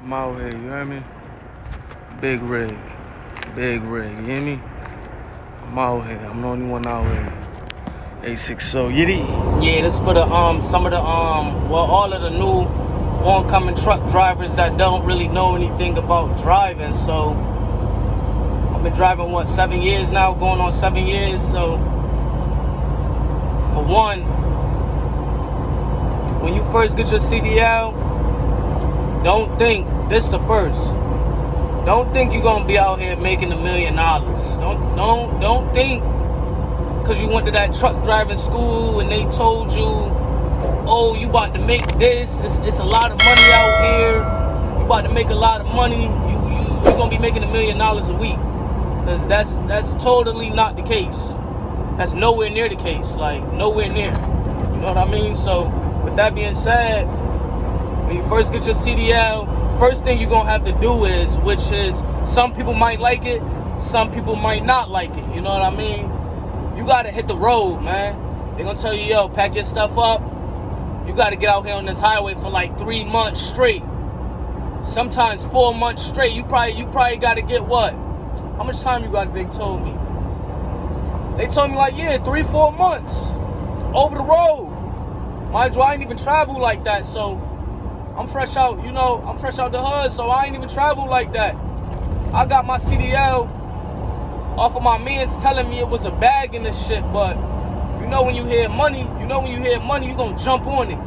I'm out here, you hear me? Big rig. Big rig, you hear me? I'm out here. I'm the only one out here. A60, yiddy. Yeah, this for the some of the all of the new oncoming truck drivers that don't really know anything about driving. So I've been driving 7 years now, going on 7 years. So for one, when you first get your CDL, don't think this the first. Don't think you're gonna be out here making $1 million. Don't think because you went to that truck driving school and they told you, oh, you about to make this. It's a lot of money out here. You about to make a lot of money. You're gonna be making $1 million a week. Because that's totally not the case. That's nowhere near the case. Like nowhere near. You know what I mean? So with that being said, when you first get your CDL, first thing you're gonna have to do is, which is some people might like it, some people might not like it. You know what I mean? You gotta hit the road, man. They're gonna tell you, yo, pack your stuff up. You gotta get out here on this highway for like 3 months straight. Sometimes 4 months straight. You probably gotta get what? How much time you got? They told me. They told me like, yeah, 3-4 months over the road. Mind you, I ain't even travel like that, so I'm fresh out, I'm fresh out the hood, so I ain't even travel like that. I got my CDL off of my mans telling me it was a bag in this shit, but when you hear money, you gonna jump on it.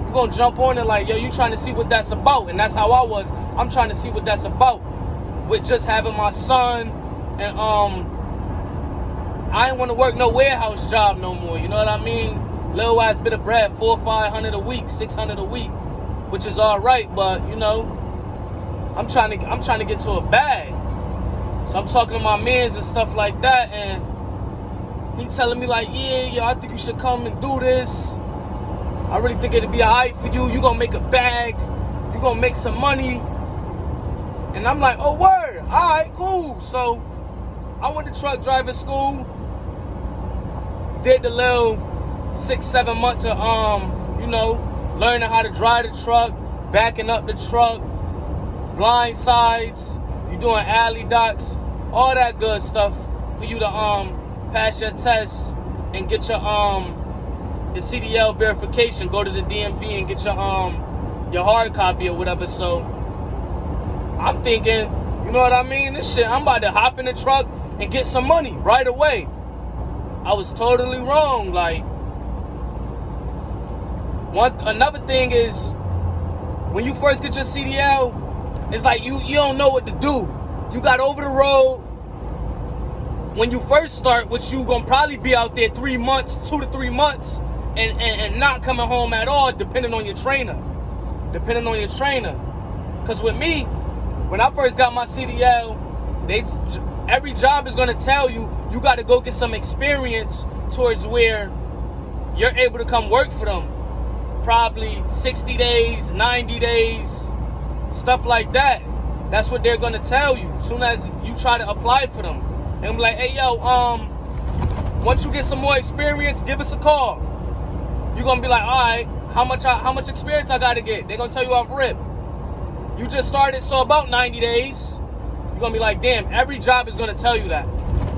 You gonna jump on it like, yo, you trying to see what that's about, and that's how I was. I'm trying to see what that's about with just having my son, and I ain't want to work no warehouse job no more. You know what I mean? Little ass bit of bread, $400-500 a week, $600 a week, which is all right, but I'm trying to get to a bag. So I'm talking to my mans and stuff like that, and he telling me like, yeah, yo, I think you should come and do this. I really think it'd be alright for you. You gonna make a bag. You gonna make some money. And I'm like, oh, word. Alright, cool. So I went to truck driving school. Did the little 6-7 months of learning how to drive the truck, backing up the truck, blind sides, you doing alley docks, all that good stuff for you to pass your test and get your CDL verification. Go to the DMV and get your hard copy or whatever. So I'm thinking, you know what I mean? This shit, I'm about to hop in the truck and get some money right away. I was totally wrong. Like, another thing is, when you first get your CDL, it's like you don't know what to do. You got over the road. When you first start, which you gonna probably be out there 2 to 3 months, and not coming home at all, depending on your trainer. Because with me, when I first got my CDL, every job is gonna tell you got to go get some experience towards where you're able to come work for them. Probably 60 days, 90 days, stuff like that. That's what they're gonna tell you as soon as you try to apply for them. And be like, hey, yo, once you get some more experience, give us a call. You're gonna be like, all right, how much experience I gotta get? They're gonna tell you off rip. You just started, so about 90 days. You're gonna be like, damn, every job is gonna tell you that.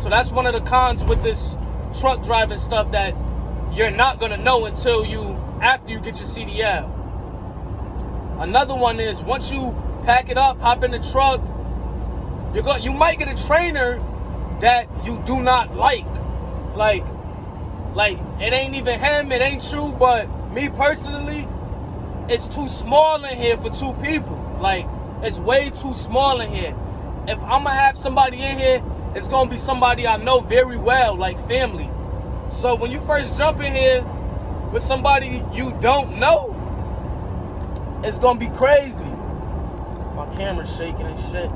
So that's one of the cons with this truck driving stuff, that you're not gonna know until after you get your CDL. Another one is, once you pack it up, hop in the truck, you might get a trainer that you do not like. Like it ain't even him, it ain't you, but me personally, it's too small in here for 2 people. Like, it's way too small in here. If I'm gonna have somebody in here, it's gonna be somebody I know very well, like family. So when you first jump in here with somebody you don't know, it's gonna be crazy. My camera's shaking and shit.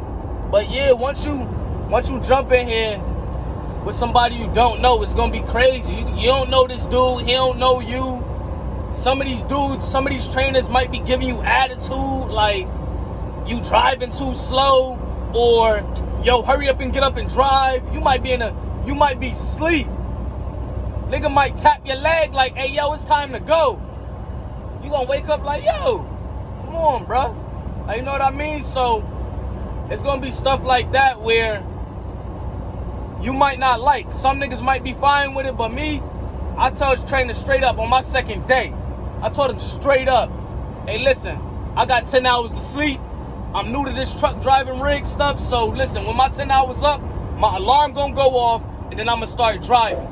But yeah, once you jump in here with somebody you don't know, it's gonna be crazy. You don't know this dude, he don't know you. Some of these dudes, some of these trainers might be giving you attitude, like you driving too slow, or yo, hurry up and get up and drive. You might be asleep. Nigga might tap your leg like, hey, yo, it's time to go. You gonna wake up like, yo, come on, bro. Like, you know what I mean? So it's gonna be stuff like that where you might not like. Some niggas might be fine with it, but me, I tell his trainer straight up on my second day. I told him straight up, hey, listen, I got 10 hours to sleep. I'm new to this truck driving rig stuff, so listen, when my 10 hours up, my alarm gonna go off, and then I'm gonna start driving.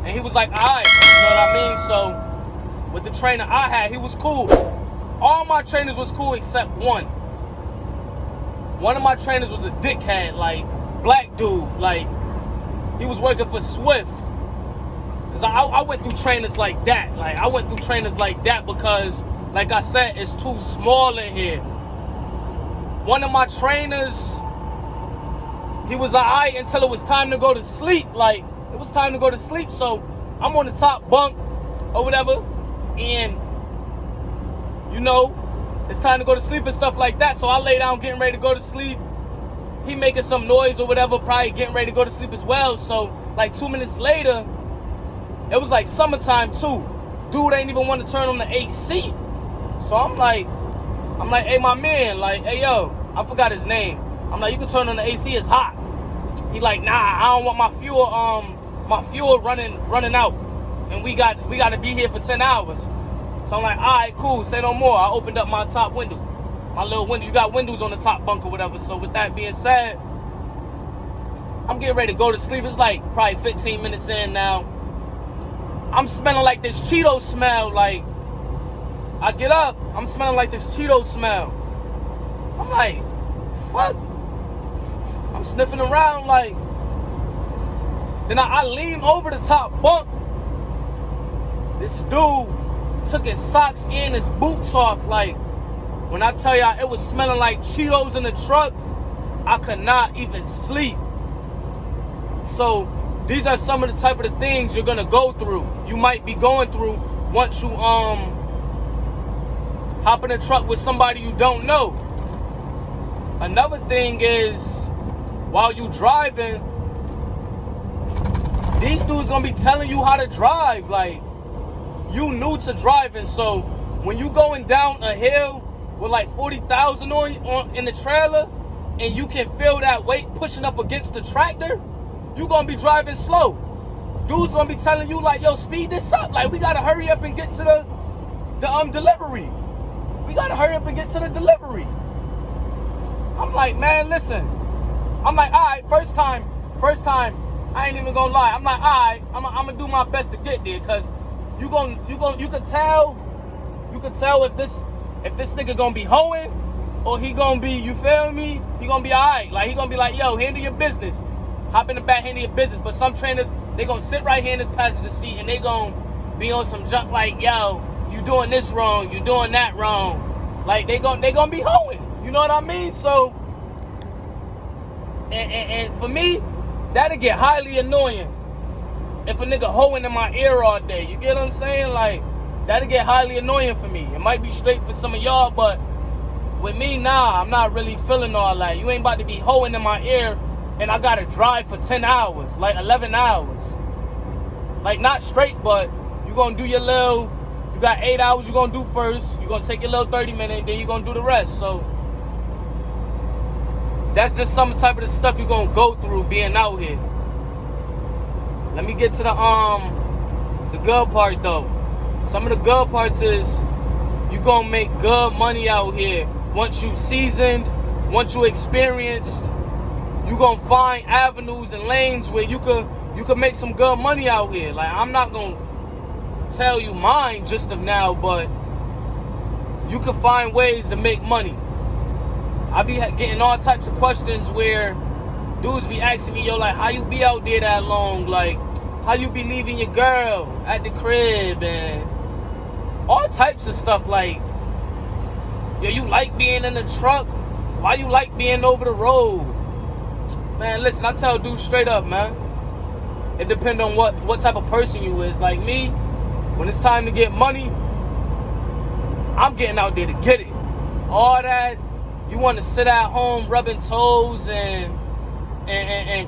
And he was like, all right, you know what I mean? So with the trainer I had, he was cool. All my trainers was cool except one. One of my trainers was a dickhead, like, black dude. Like, he was working for Swift. Because I went through trainers like that. Like, I went through trainers like that because, like I said, it's too small in here. One of my trainers, he was alright until it was time to go to sleep. Like, it was time to go to sleep, so I'm on the top bunk or whatever, and, you know, it's time to go to sleep and stuff like that. So I lay down getting ready to go to sleep. He making some noise or whatever, probably getting ready to go to sleep as well. So like 2 minutes later, it was like summertime too. Dude ain't even want to turn on the AC. So I'm like, hey, my man, like, hey, yo, I forgot his name. I'm like, you can turn on the AC, it's hot. He like, nah, I don't want my fuel running out, and we got to be here for 10 hours. So I'm like, all right, cool, say no more. I opened up my top window, my little window. You got windows on the top bunk or whatever. So with that being said, I'm getting ready to go to sleep. It's like probably 15 minutes in now. I'm smelling like this Cheeto smell. Like, I get up, I'm smelling like this Cheeto smell. I'm like, fuck. I'm sniffing around, like. Then I lean over the top bunk. This dude took his socks and his boots off. Like, when I tell y'all it was smelling like Cheetos in the truck, I could not even sleep. So these are some of the type of the things you're gonna go through. You might be going through once you hop in a truck with somebody you don't know. Another thing is, while you driving, these dudes gonna be telling you how to drive. Like, you new to driving, so when you going down a hill with like 40,000 on in the trailer, and you can feel that weight pushing up against the tractor, you gonna be driving slow. Dudes gonna be telling you like, yo, speed this up. Like, we gotta hurry up and get to the delivery. We gotta hurry up and get to the delivery. I'm like, man, listen. I'm like, all right, first time, I ain't even gonna lie. I'm like, all right, I'm gonna do my best to get there, cause you could tell if this nigga gonna be hoeing or he gonna be, you feel me? He gonna be all right. Like, he gonna be like, yo, handle your business. Hop in the back, handle your business. But some trainers, they gonna sit right here in this passenger seat and they gonna be on some junk like, yo, you doing this wrong, you doing that wrong. Like, they gonna be hoeing. You know what I mean? So, and for me, that'll get highly annoying if a nigga hoeing in my ear all day. You get what I'm saying? Like, that'll get highly annoying for me. It might be straight for some of y'all, but with me, nah, I'm not really feeling all that. You ain't about to be hoeing in my ear and I gotta drive for 10 hours, like 11 hours. Like, not straight, but you gonna do your little, you got 8 hours you gonna do first, you gonna take your little 30 minutes, then you gonna do the rest. So that's just some type of the stuff you're gonna go through being out here. Let me get to the good part though. Some of the good parts is you gonna make good money out here. Once you seasoned, once you experienced, you gonna find avenues and lanes where you could make some good money out here. Like, I'm not gonna tell you mine just of now, but you can find ways to make money. I be getting all types of questions where dudes be asking me, yo, like, how you be out there that long? Like, how you be leaving your girl at the crib? And all types of stuff. Like, yo, you like being in the truck? Why you like being over the road? Man, listen, I tell dudes straight up, man. It depends on what type of person you is. Like me, when it's time to get money, I'm getting out there to get it. All that, you want to sit at home rubbing toes and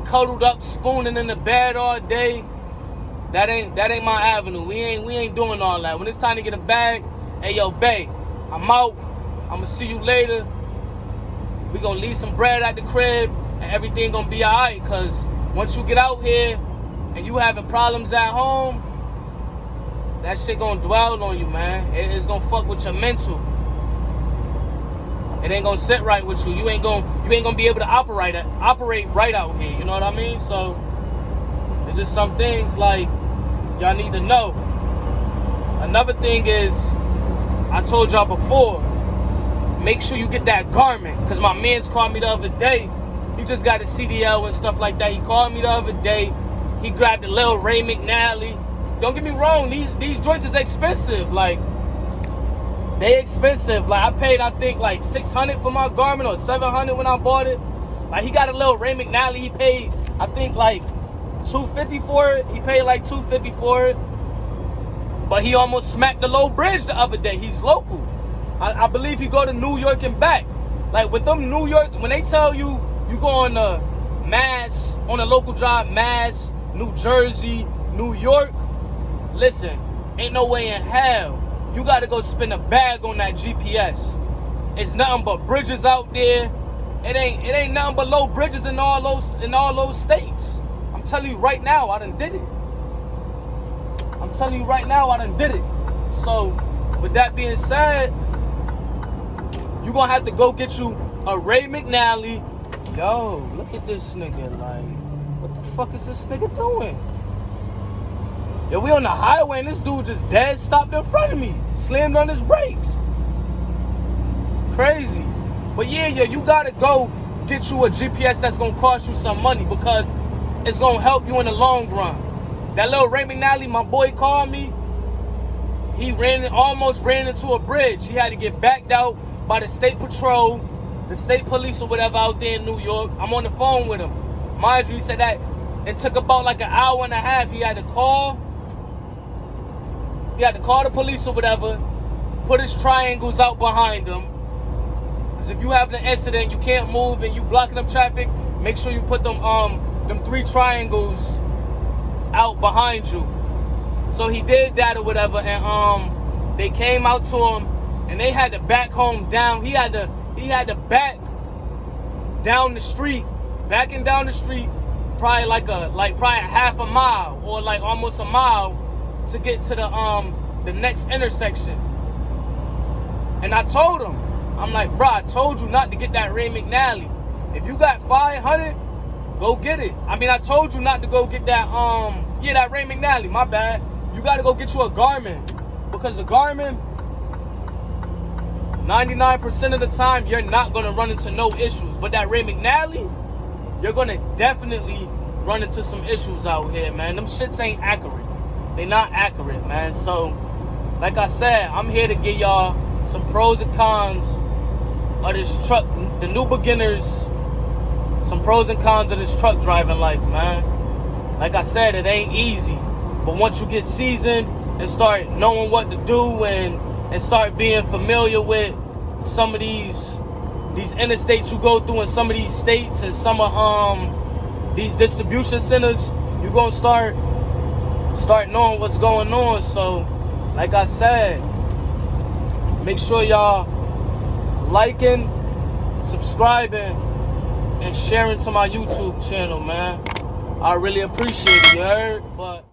cuddled up spooning in the bed all day, that ain't my avenue. We ain't doing all that. When it's time to get a bag, hey yo, bae, I'm out. I'ma see you later. We gonna leave some bread at the crib, and everything gonna be alright. Cause once you get out here and you having problems at home, that shit gonna dwell on you, man. It's gonna fuck with your mental. It ain't gonna sit right with you. You ain't gonna be able to operate right out here. You know what I mean? So it's just some things like y'all need to know. Another thing is, I told y'all before, make sure you get that garment. Cause my man's called me the other day. He just got a CDL and stuff like that. He called me the other day. He grabbed a little Ray McNally. Don't get me wrong, these joints is expensive. Like, they expensive. Like, I paid, I think, like $600 for my garment or $700 when I bought it. Like, he got a little Ray McNally. He paid, I think, like $250 for it. He paid like $250 for it. But he almost smacked the low bridge the other day. He's local. I believe he go to New York and back. Like, with them New York, when they tell you, you go on the Mass, on a local job, Mass, New Jersey, New York, listen, ain't no way in hell you gotta go spend a bag on that GPS. It's nothing but bridges out there. It ain't nothing but low bridges in all those states. I'm telling you right now, I done did it. So, with that being said, you gonna have to go get you a Ray McNally. Yo, look at this nigga. Like, what the fuck is this nigga doing? Yo, we on the highway and this dude just dead stopped in front of me. Slammed on his brakes. Crazy. But yeah, you gotta go get you a GPS that's gonna cost you some money, because it's gonna help you in the long run. That little Ray McNally, my boy called me. He almost ran into a bridge. He had to get backed out by the state patrol, the state police or whatever out there in New York. I'm on the phone with him. Mind you, he said that it took about like an hour and a half. He had to call the police or whatever, put his triangles out behind him. Because if you have an incident, you can't move and you blocking up traffic, make sure you put them 3 triangles out behind you. So he did that or whatever, and they came out to him and they had to back home down. He had to back down the street, backing down the street, probably probably a half a mile or like almost a mile to get to the next intersection. And I told him, I'm like, bro, I told you not to get that Ray McNally. If you got 500, go get it. I mean, I told you not to go get that that Ray McNally. My bad. You got to go get you a Garmin, because the Garmin, 99% of the time, you're not going to run into no issues. But that Ray McNally, you're going to definitely run into some issues out here, man. Them shits ain't accurate. They not accurate, man. So, like I said, I'm here to give y'all some pros and cons of this truck, the new beginners, some pros and cons of this truck driving life, man. Like I said, it ain't easy. But once you get seasoned and start knowing what to do and start being familiar with some of these interstates you go through in some of these states and some of these distribution centers, you're going to start knowing what's going on. So, like I said, make sure y'all liking, subscribing, and sharing to my YouTube channel, man. I really appreciate it, you heard? But